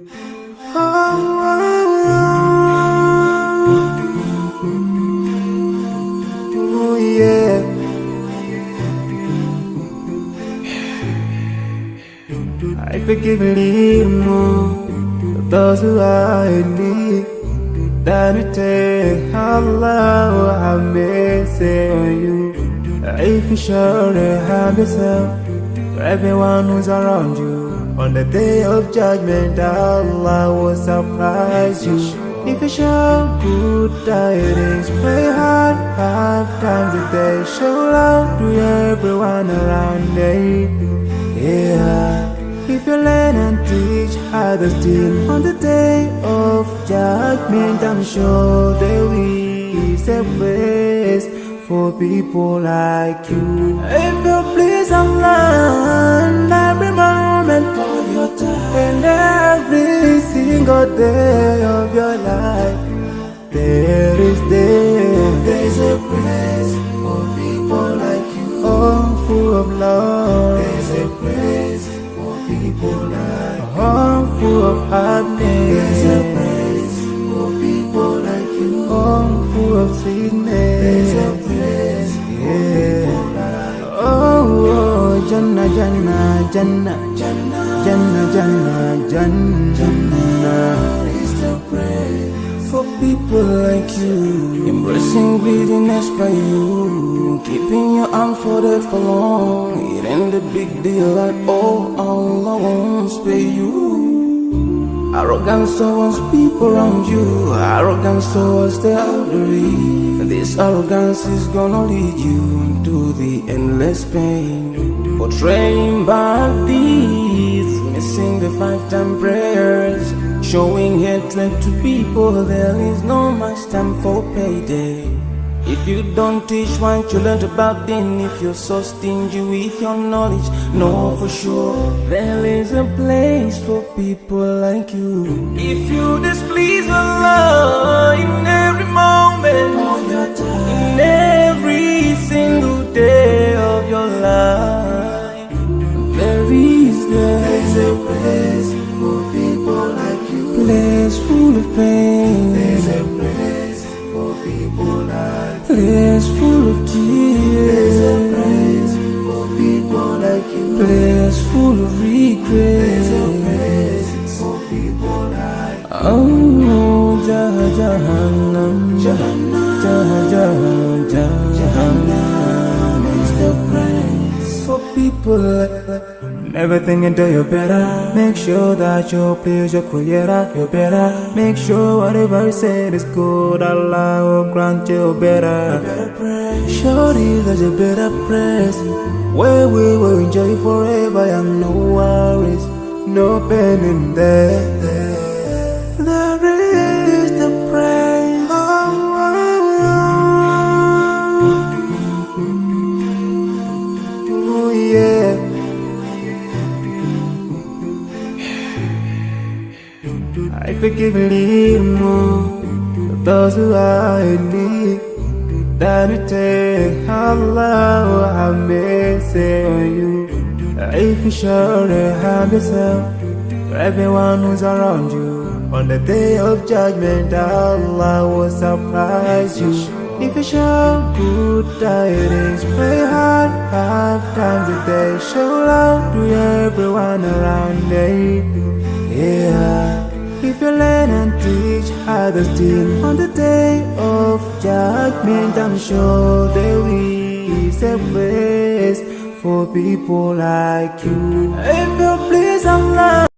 Oh, yeah. I forgive a little more of those who are in need. That you take Allah have mercy on you. If you surely have yourself for everyone who's around you. On the day of judgment, Allah will surprise you. If you show good tidings, pray hard 5 times a day. Show love to everyone around you. Yeah. If you learn and teach others still on the day of judgment, I'm sure there is a place for people like you. If you please Allah every moment of your time and every single day of your life, there's a place for people like you. Oh, full of love. There's a place for people like you. Oh, full of happiness. There's a place for people like you. Oh, full of sweetness. There's a place for people like you. Oh, Jannah, Jannah, Jannah, Jannah, Jannah, Jannah, Jannah is the place for people like you. Embracing greediness by you, keeping your arms folded for long. It ain't a big deal at all. Allah won't spare you. Arrogance towards people around you, arrogance towards the elderly. This arrogance is gonna lead you to the endless pain. Portraying bad deeds, missing the 5-time prayers, showing hatred to people. There is no much time for payday. If you don't teach what you learned about then, if you're so stingy with your knowledge, know for sure there is a place for people like you. If you displease Allah in every moment of your time, in every single day of your life, there's a place for people like you. Place full of pain. There's a place for people like you. Place full of tears. There's a place for people like you. Place full of regret. There's a place for people like you. Oh, Jahannam, Jahannam, Jahannam is the place for people like you. Never thinking till you're better. Make sure that you please your creator. You're better. Make sure whatever you said is good. Allah will grant you better. Surely there's a better place where we will enjoy forever and no worries, no pain in there. There is the praise. Oh, yeah. I forgive a little more of those who are in need. That you take Allah have mercy on you. If you surely have yourself for everyone who's around you. On the day of judgment, Allah will surprise you. If you show good tidings, pray hard 5 times a day. Show love to everyone around you. Yeah. If you learn and teach others still on the day of judgment, I'm sure there is a place for people like you. If you please Allah.